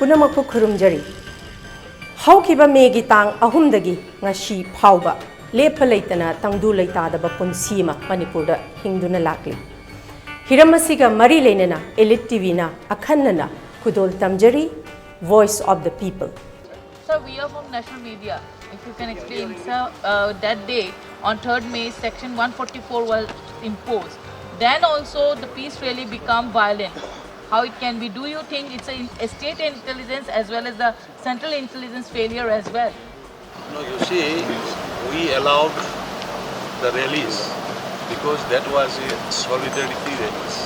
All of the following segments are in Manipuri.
punamakpu khurumjari haukiba megi tang ahumdagi ngasi phauba lepa leitana tangdu leitadaba punsima Manipur da hingduna lakli hiramasiga mari leinana Elite TV na akhannana khudol tamjari voice of the people. Sir, we are from national media. If you can explain, sir, that day on 3rd May, Section 144 was imposed. Then also the peace really become violent. How it can be? Do you think it's a state intelligence as well as the central intelligence failure as well? No, you see, we allowed the rallies because that was a solidarity rallies,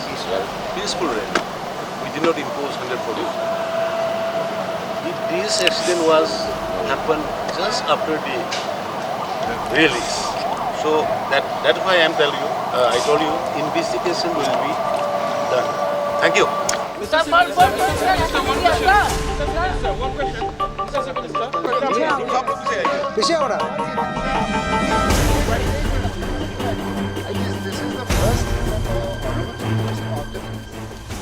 peaceful rally. We did not impose 140. This accident was happened just after the rallies. So that's why I told you, investigation will be done. Thank you. Sir, one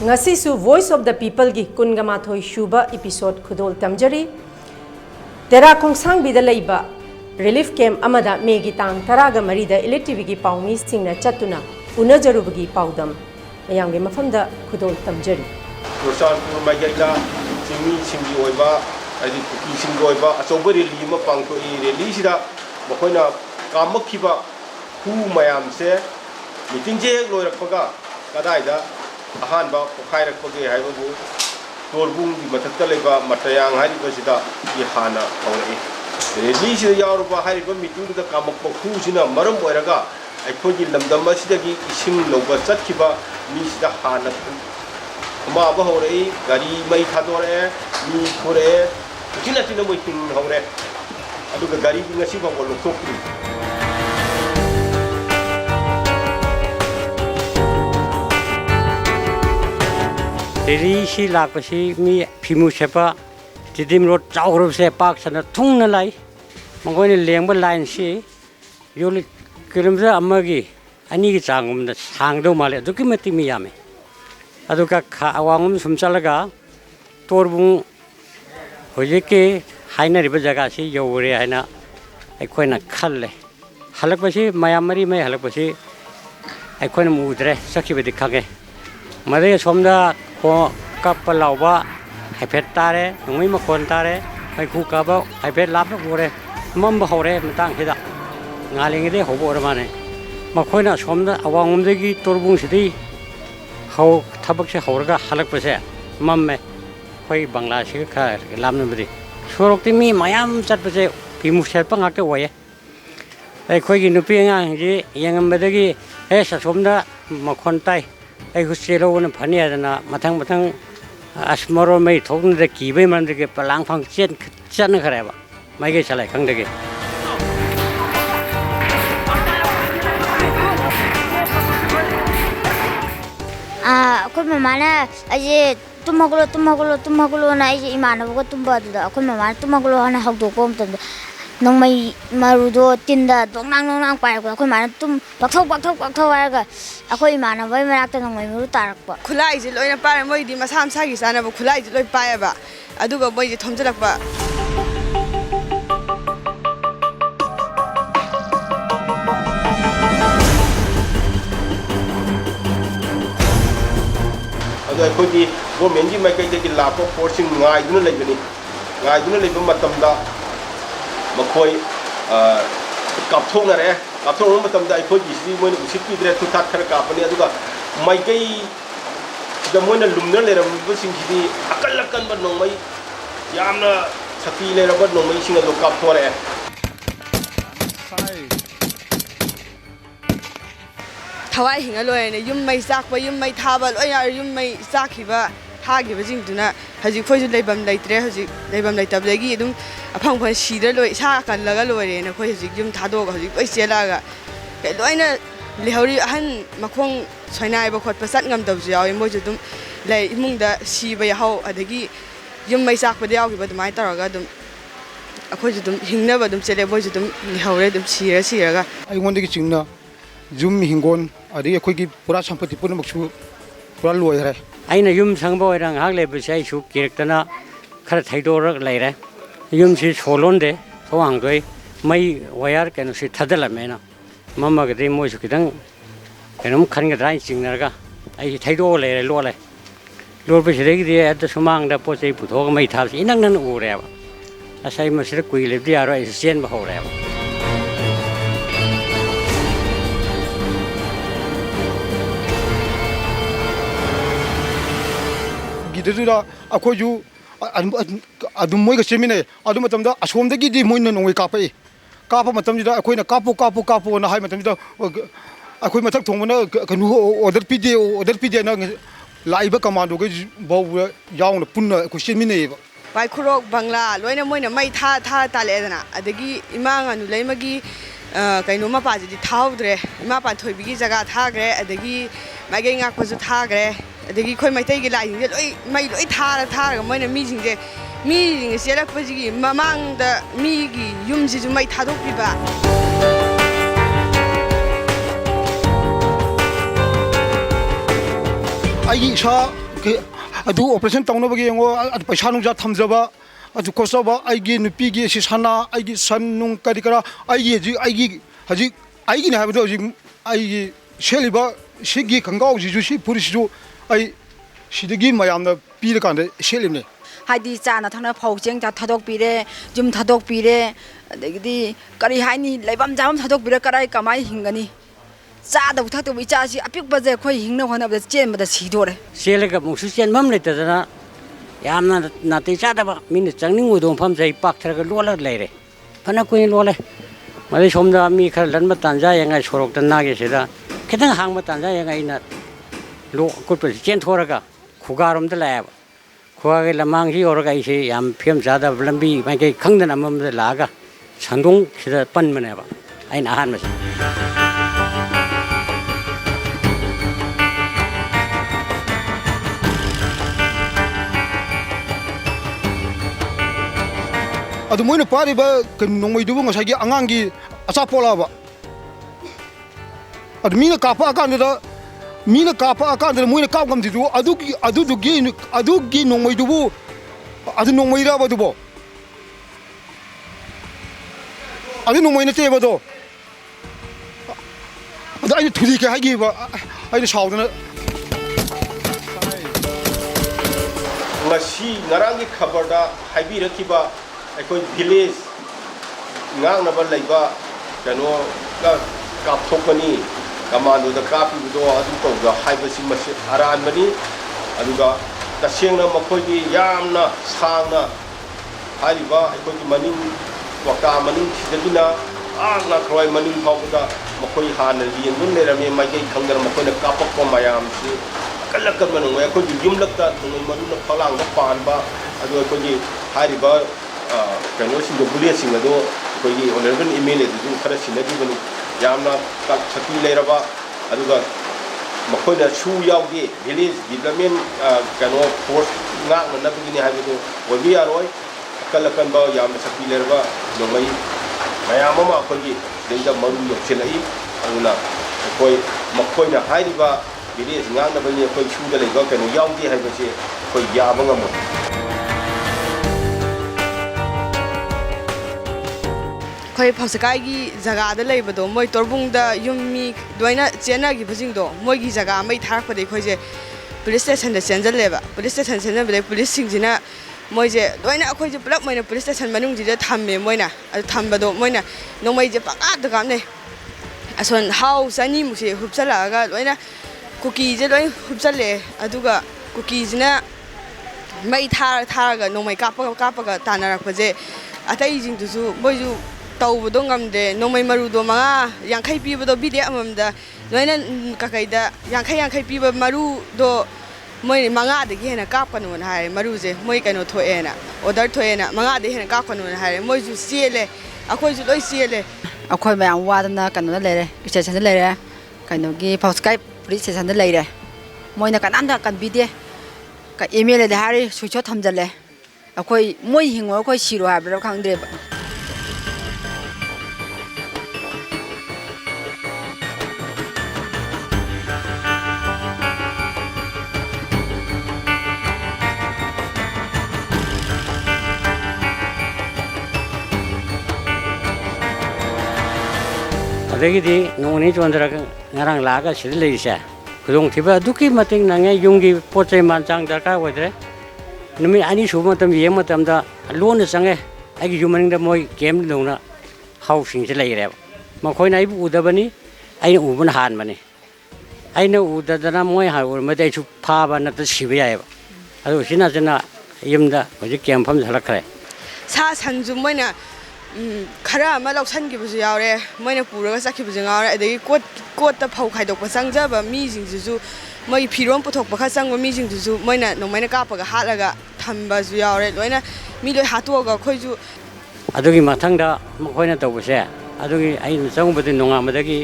ngasi su voice of the people gi kungama thoi shuba episode khudol tamjari tera khongsang bida leiba relief camp amada megi tang taraga marida Elite TV gi paumi singna chatuna unajarubagi paudam mayamge mafamda khudol tamjari Rosan pur mayaina simi singi oiba adi kuki singi oiba asoba rally ma pangto I rally sida makoina kamakhiba hu mayam se meeting je loirakpaga kadaida ahanba pokhairakpage haibabu torbung di mathakta leba matayang hariba sida I hana aurei rally sida yaruba hariba meeting da kamakpa hu sina maram oiraga aikhogi lamdam asidagi ising loba chatkhiba mi sida hana ma ba horei gari mai thadore mi khore kina tina moi tin hore aduga gari ngasi ba bolo thokri Deri si lakpasi mi phimu sepa tidim road chawgro se park sana thungna lai mangoni lengba line si yoli kilometer amagi ani gi changum da sangdo male dukimati mi yame aduka awangum sumchalaga torbung hojeke haina riba jaga si yore haina aikoina khalle halakpasi mayamari mai halakpasi aikoina mudre sakhibedi khage mare somda ko kapalawba haipet tare nungui makon tare ai khu kaba haipet lapna gore mamba hore matang hida ngalingide hobo ramane makoina somda awangumdegi torbung sidi how tabak se hauraga halakpase mamme khoi bangla se kha lamna bri sorokti mi mayam chatpase pimu serpa ngake waye ai khoi gi nupi nga ji yangambadagi he sa somda makhon tai ai huselo na phani adana mathang asmaro mai thokna de kibe man de palang phang chen chan khareba mai ge chalai khang de ge akhoi mamana aje tumaglo na aje imana boga tumba da akhoi mamana tumaglo na hawdo ko mtam nongmai marudo tinda dongnang pai ko akhoi mana tum bakthau warga akhoi imana bai marakta nongmai muru tarakpa khulai ji loina pare moi di masam sagi sana bo khulai ji loi pai ba aduga moi ji thomjalakpa ꯑꯩꯈꯣꯏꯒꯤ ꯒꯣꯔꯃꯦꯟꯒꯤ ꯃꯥꯏꯀꯩꯗꯒꯤ ꯂꯥꯛꯄ ꯐꯣꯔꯁꯁꯤꯡ ꯉꯥꯏꯗꯨꯅ ꯂꯩꯕꯅꯤ ꯉꯥꯏꯗꯨꯅ ꯂꯩꯕ ꯃꯇꯝꯗ ꯃꯈꯣꯏ ꯀꯥꯞꯊꯣꯛꯅꯔꯦ ꯀꯥꯞꯊꯣꯛꯅꯕ ꯃꯇꯝꯗ ꯑꯩꯈꯣꯏꯒꯤꯁꯤꯗꯤ ꯃꯣꯏꯅ ꯎꯁꯤꯠꯄꯤꯗ꯭ꯔꯦ ꯊꯨꯊꯥꯛ ꯈꯔ ꯀꯥꯞꯄꯅꯤ ꯑꯗꯨꯒ ꯃꯥꯏꯀꯩꯗ ꯃꯣꯏꯅ ꯂꯨꯝꯅ ꯂꯩꯔꯝꯕꯁꯤꯡꯁꯤꯗꯤ ꯑꯀꯟꯕ ꯅꯣꯡꯃꯩ ꯌꯥꯝꯅ ꯁꯛꯇꯤ ꯂꯩꯔꯕ ꯅꯣꯡꯃꯩꯁꯤꯡ ꯑꯗꯨ ꯀꯥꯞꯊꯣꯔꯛꯑꯦ thawai hinga loine yum mai sakpa yum mai thaba loina yum mai sakhiba thagiba jingduna haji khoju leibam leitre haji leibam leitabdagi adum aphang phang sidra loi sa kallaga loire na khoi haji yum thadoga haji oi chelaga ke loina lihori ahan makhong soinai ba khot pasat ngam dabju yawi moju dum lei imungda siba yahau adagi yum mai sakpa da yawi ba dumai taraga dum akhoju dum hingnaba dum chele moju dum lihore dum siraga ai ngondagi chingna Zoom hingon adi akhoi pura sampati pura maksu pura loi hare aina yum sangba oirang hak le besai su kirektana खर थाइदोरक लेरे युमसी सोलोंदे थोहांगदोय मई वायर केनोसी थदलमेना ममगदि मोइसु खिदंग केनोम खनगद्राय चिंगनरगा आई थाइदो लेरे लोले लोरबसिदगी एद सुमांगदा पोचै पुथोग मई थाबसि इनंग नन उरेबा असै मसिर कुइलेबदि यारो आई सेन बहौरेबा गिदजुदा अखोजु अदुम मोइग सेमिने अदु मतमदा असोमदगी दि मोइन नोंगै कापै काप मतमदा अखोइना कापो ना हाय मतमदा अखोइ मथक थोंगना कनु ऑर्डर पीदे ना लाइबा कमांडो गे बाउ याउना पुन्ना अखो सेमिने पाइखुरोक बंगला लोइना मोइना मई था तालेदना अदगी इमांग अनु लेमगी कइनो मपाजिदि थाउद्रे इमा पाथोइबिगी जगह थाग्रे अदगी मागे ngaकपजु थाग्रे अदगी खोइ मैतैगी लाइसिंजे लोइ मई लोइ थारगा मोइना मीजिंजे मीजिंगे सेलकपजिगी ममांगदा मीगी युमजिजु मई थादोकपिबा आई इसा अदु ऑपरेशन तौनबगे यंगो पैसा नुजा थमजबा अदु कोसबा आइगी नुपीगी सिसाना आइगी सन्नुं करिकरा आइगी हजि आइगी ने हाबदो हजि आइगी सेलिबा सिगी खंगाव जिजु सि पुलिसजु आई सिदगी मयामना पीर कांदे सेलिमने हाइदी चाना थाना फौजें जा थादोक पीरे जुम थादोक पीरे अदगी करी हाइनी लेबम जाम थादोक पीरे कराई कमाई हिंगनी चादब थादब इचासी अपिक बजे खोइ हिंगना होनबद चेनबद सिदोरे सेलगा मुसु चेनमम लेतदना यामना नाते चादब मिन चंगनिंग उदोम फम जै पाक्थरगा लोला लेरे फना कुइन लोले मले सोमदा मी खर लनब तांजा यंगा सोरokta नागे सेदा खितंग हांगब तांजा यंगा इना लो कुटप चेन थोरगा खुगारोमदा लायब खुगागे लमांगि ओरगा इसे याम फेम जादा लंबी माइके खंगदन अमम लागा संदोंग सिदा पनमनेबा आइन आहान मस अदु मोइना पारिबा नोंगैदुबो ngसागी अंगांगी अचापोलाबा अदु मीना कापा अकांदा मोइना कापगमदिदु अदुगी नोंगैदुबो अदु नोंगैराबा दुबो अदु नोंगैना तेबदो अदु आइ थुली के हागिबा आइ साउदना ngasi ngarangi khabarda haibirakiba aikoi village ngangnaba laiba kano kapthokani kamando da kapi do adu to ga haibasi masi aranbani aduga tasengna makoi yamna sangna haiba aikoi maning waka maning sidagina agna kroi maning phawda makoi hana liengun lerame mai khangdar makoi na kapak ko mayam si kalakkan manung aikoi yumlakta ngai manung phalang da panba adu aikoi haiba kano singo bulia singa do koi honorable email du khara sinagi bani yamna ka chati leiraba aduga makoina chu yauge village development kano force nga na bigini haibu wobi aroi kalakan ba yamna chati leiraba no mai mayama ma koi deida maru yokselai aduna koi makoina haiba village nga na bani koi chu da leiba kano yauge haibu se koi yabanga mo खोइ फौसकाई जगह लेबदो मोइ तोरबुंगदा युमी दोइना चेनागी बजिंगदो मोइगी जगह मै थारपदे खोइजे पुलिस स्टेशन दा चेंजलेबा पुलिस स्टेशन चेंजबदे पुलिस सिंगजिना मोइजे दोइना खोइजे पुलप मोइना पुलिस स्टेशन मनुंगजिदा थाम्मे मोइना थाम्बदो मोइना नोमैजे पकाद गामने असन हाउ सनी मुसे हुबसलागा दोइना कुकीजे दोइ हुबसले अदुगा कुकीजना मै थारगा नोमै कापगा तानारपजे अतै जिंगदुसु मोइजु तौबदो ngamde nomai marudo manga yankhai pibado bide amamda loina kakaida yankhai piba maru do moi manga de hena kap kanu na hai maru je moi kaino thoena order thoena manga de hena kap kanu na hai moi ju siele akhoi ju loi siele akhoi mayam wadana kanu lere station lere kaino gi phoskai police station lere moina kananda kan bide ka email de hari sucho thamjale akhoi moi hingo akhoi siro habra khangdre ꯃꯅꯤꯄꯨꯔꯗꯒꯤꯗꯤ ꯅꯣꯡꯅꯤ ꯆꯣꯟꯊꯔꯒ ꯉꯔꯥꯡ ꯂꯥꯛꯑꯒ ꯁꯤꯗ ꯂꯩꯔꯤꯁꯦ ꯈꯨꯗꯣꯡꯊꯤꯕ ꯑꯗꯨꯛꯀꯤ ꯃꯇꯤꯛ ꯅꯪꯉꯦ ꯌꯨꯝꯒꯤ ꯄꯣꯠ ꯆꯩ ꯃꯥꯟ ꯆꯥꯡ ꯗꯔꯀꯥꯔ ꯑꯣꯏꯗ꯭ꯔꯦ ꯅꯨꯃꯤꯠ 2 ꯁꯨꯕ ꯃꯇꯝ ꯌꯦꯡꯕ ꯃꯇꯝꯗ ꯂꯣꯟꯅ ꯆꯪꯉꯦ ꯑꯩꯒꯤ ꯌꯨꯝ ꯃꯅꯤꯡꯗ ꯃꯣꯏ ꯀꯦꯝꯗꯧꯅ ꯍꯥꯎꯁꯤꯡꯁꯦ ꯂꯩꯔꯦꯕ ꯃꯈꯣꯏꯅ ꯑꯩꯕꯨ ꯎꯗꯕꯅꯤ ꯑꯩꯅ ꯎꯕꯅ ꯍꯥꯟꯕꯅꯤ ꯑꯩꯅ ꯎꯗꯗꯅ ꯃꯣꯏ ꯎꯔꯝꯃꯗꯤ ꯑꯩꯁꯨ ꯐꯥꯕ ꯅꯠꯇ꯭ꯔ ꯁꯤꯕ ꯌꯥꯏꯑꯕ ꯑꯗꯨ ꯁꯤꯅ ꯌꯨꯝꯗ ꯍꯧꯖꯤꯛ ꯀꯦꯝꯐꯝ ꯍꯜꯂꯛꯈ꯭ꯔꯦ सा संजु मैंने खरा लौसनगिबसु यावरे मैंने पुरगा चखिबसु यावरे अदगी कोट फौ खाइदोक संगजब मीजिंगजु मै फिरोम पुथोक पखा संग मीजिंगजु मैंने नोमैना कापगा हालगा थंबसु यावरे लोइना मी लोइ हातोगा खोइजु अदुगी मथंगदा मखोइना तौबसे अदुगी आइना चंगबदि नोंगामदगी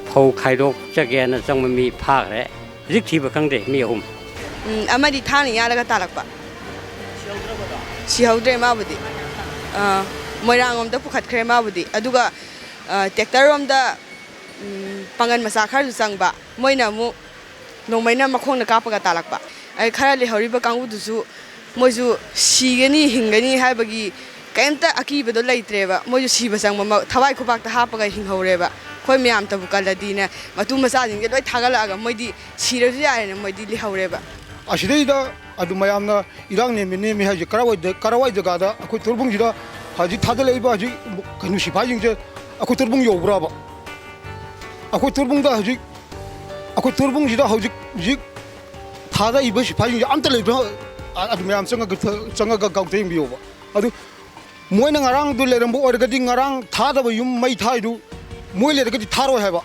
फौ खाइदोक चगेना चंग मी फाग्रे जिक थिबा खंगदे मी अहुम अमदि थानि यालगा तालकपा सिहौद्रे माबुदि मोइरांगोमदा पुखतख्रे माबुदि अदुगा ट्रैक्टररोमदा पंगन मसा खरजु चंगबा मोइना मु नोमैना मखोंना कापगा तालकपा आई खरा लेहौरिबा कांगुदुसु मोइजु सिगनी हिंगनी हाइबगी कैमता अकीबदो लैत्रेबा मोइजु सिबा चंगबा थवाई खुबाकता हापगा हिंहौरेबा खोइ म्याम तबु कलदीना मतु मसाजिंगे लोइ थागलागा मोइदि सिरजु यारेना मोइदि लिहौरेबा असिदैदा अदु मयामना इरांग नेमि हाजि करावाई जगादा अखोइ तुरबुंग जिदा हाजि थादलैबा हाजि कनु सिफाइंजे अखोइ तुरबुंग योब्राबा अखोइ तुरबुंगदा हाजि अखोइ तुरबुंग जिदा हाजि थादा इबा सिफाइंजे अमता लैबा अदु मयाम चंगा गाउतें बियोबा अदु Moina ngarang du lerembo orgadi ngarang thadaba yum mai thaidu moi lergadi tharo haiba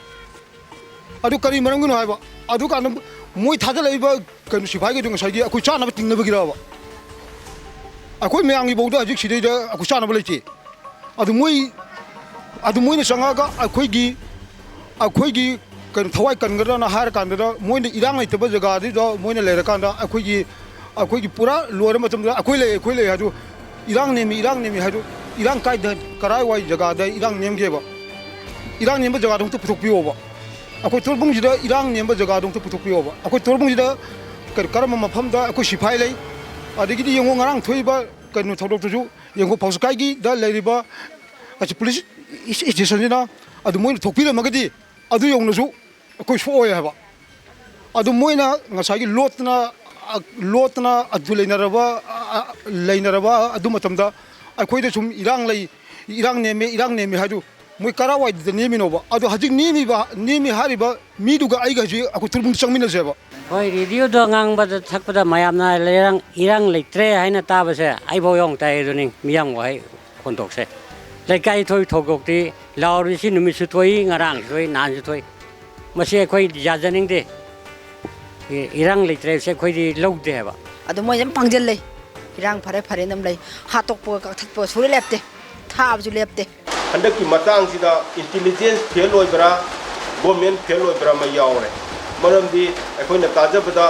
adu kari maranguno haiba adu kan moi thada leiba kan sifai gi dung saidi akoi chana ba tingna ba giraba akoi meangi boda ajik sidai da akoi chana ba lechi adu moi na sanga ga akoi gi kan thawai kan gara na har kan da moi na irang lai taba jaga di da moi na lera kan da akoi gi pura lore matam da akoi le adu irang nemi hadu irang kai da karai wai jaga da irang nem ge ba irang nem ba jaga dong tu putok piyo ba akoi turbung jida irang nem ba jaga dong tu putok piyo ba akoi turbung jida karama mafam da akoi sifai lei adigi di yengo ngarang thoi ba kanu thodok tu ju yengo paus kai gi da lei ba achi police station ni na adu moi thokpi la magadi adu yong na ju akoi so ya ba adu moi na ngasai gi lotna adu leinaraba adu matamda akoi da sum irang nemi hadu moi karawai da nemi no ba adu hajik nemi hariba mi duga ai ga ji akoi turbung changmina jeba hoi radio do ngang ba thakpada mayamna irang leitre haina tabase ai bo yong tai duning miyang wai kontokse lekai thoi thogokti lauri si numi su thoi ngarang thoi nan su thoi mase khoi jajaning de irang leitre se khoi di logde ba adu moi jam pangjel lei irang phare nam lei hatok po ka that po suri lepte thab ju lepte हंडकी मतंग सिदा इंटेलिजेंस फेल होइबरा गवर्नमेंट फेल होइबरा मा यावरे मरमदी अखोइना ताजबदा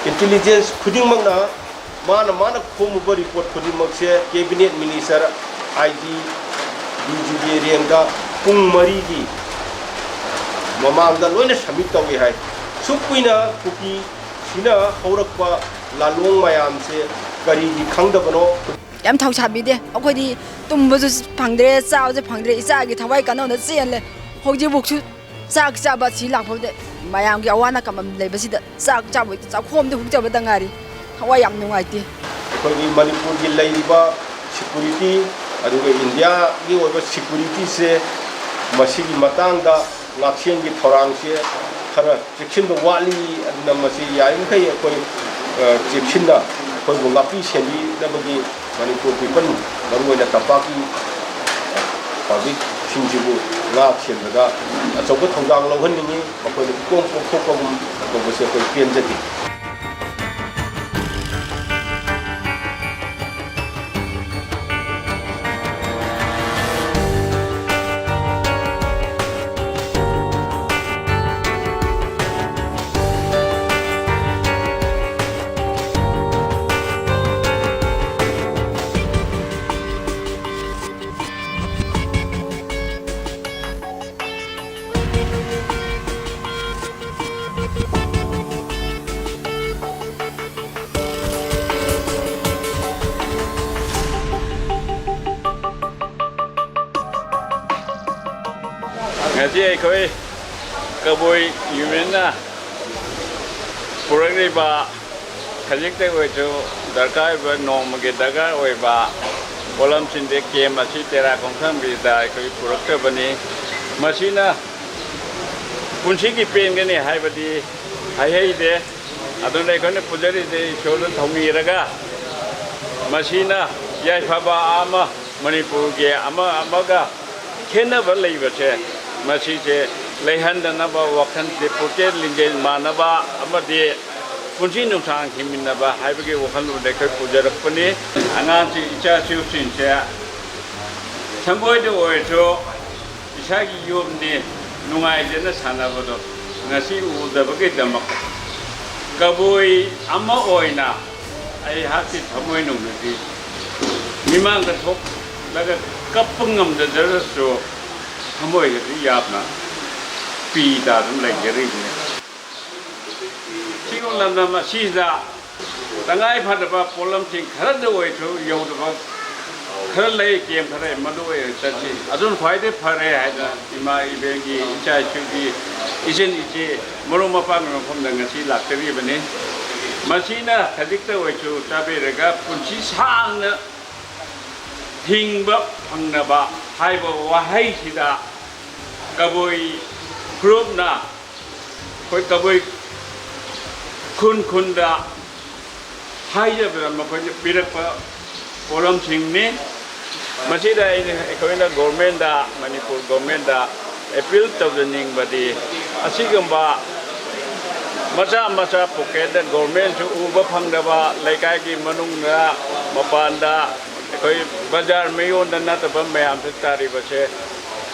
इंटेलिजेंस खुदिंगमंगना माना खोमुबा रिपोर्ट खुदिंगमंगसे कैबिनेट मिनिस्टर आईजी डीजीबी रेंगा पुंग मरीगी ममांगदा लोइना सबमिट तौगे हाय सुकुइना कुकी सिना हौरकपा लालोंग मयामसे करीगी खंगदबनो yam thau chabi de akoi di tumbu ju phangdre chao je phangdre isa gi thawai kano na chen le hoji bukchu chak cha ba chi lak phode mayam gi awana kam le basi da chak cha bo cha khom de hukja ba dangari thawai yam nungai ti akoi gi manipur gi leiba security adu ge india gi oba security se masi gi matang da ngaksen gi thorang se khara section do wali adna masi yain khai akoi section da akoi bo ngapi sendi da bagi Manipur people baru ada tapaki public singjibu ngak siendaga asobo thonggang longhan ni makoi kong kong ko bose koi pian jadi ngasi koi kaboi yumena purang ba khajik te oi chu darkai ba nom ge daga oi ba kolam sinde kem asi tera kongsam bi da koi purak te bani masina punsi ki pen ge ne hai badi hai de adon dai kone pujari de cholan thomi raga masina yai phaba ama Manipur ge ama ga khena ba lei ba che masi che leihan da na ba wakhan de pote linge manaba ama de punsi nu sang himin ba hai ba ge wakhan lu de kai pujarak pani angan chi icha chiu sin che samboi de oi cho isa gi yom ne nungai de na sana ba do ngasi u da ba ge damak kaboi ama oina ai hati thamoi nu ne mimang ka thok laga kapungam da daraso thamoi ge yapna pi da dum lai geri ne chingol lam ma si da tangai phada ba polam sing khara de oi tho yo da ba khara lai kem khara ma do oi chachi adun phai de phare ha da ima ibe gi cha chu gi isen ije moro ma pa ma phom da ngasi lak teri bane masina khadik ta oi chu ta be rega punchi sang na hingba phangna ba hai ba wahai sida kaboi group na koi kaboi kun da hai ja ba ma koi pirak pa kolam sing ne masida koi na government da Manipur government da appeal to the ning ba di asigamba macha pocket da government chu uba phangda ba laikai ki manung na mapan da koi bazar mayon da na ta ba mayam se tari ba se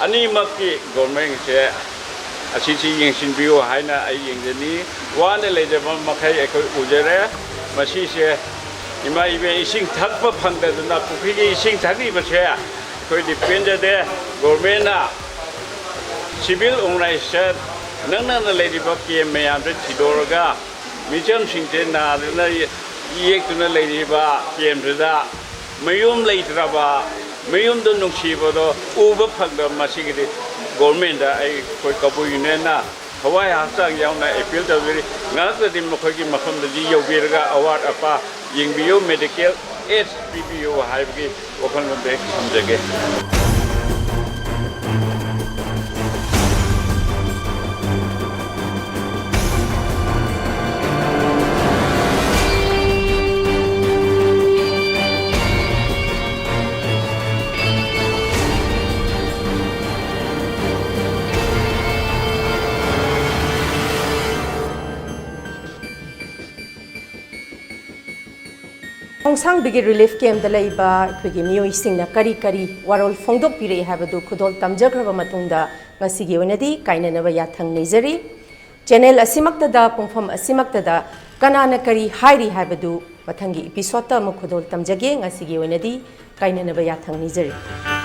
ani makki government se asi yeng sin biu haina ai yeng ni wan le je ba makhai koi ujere masi se ima ibe ising thak pa phangda na pukhi gi ising thaki ba se koi depend de government na civil organization nang na le di ba ke mayam se thidorga micham sing te na na yek tu na le di ba kem da mayum leitraba mayum do nungsiba do uba phagda masigi government da ai koi kabu yune na hawai hasang yauna appeal da veri ngata dim khoi gi makham da ji yobirga award apa yingbiyo medical aid PPO haibgi okhan de samjage Hongsang bigi relief camp da laiba khigi miyoi singna kari warol phongdok pire habadu khudol tamjagraba matungda ngasigi onadi kainanaba yathang neizari channel asimakta da pungfam asimakta da kanana kari hairi habadu mathangi episode ta mu khudol tamjage ngasigi onadi kainanaba yathang neizari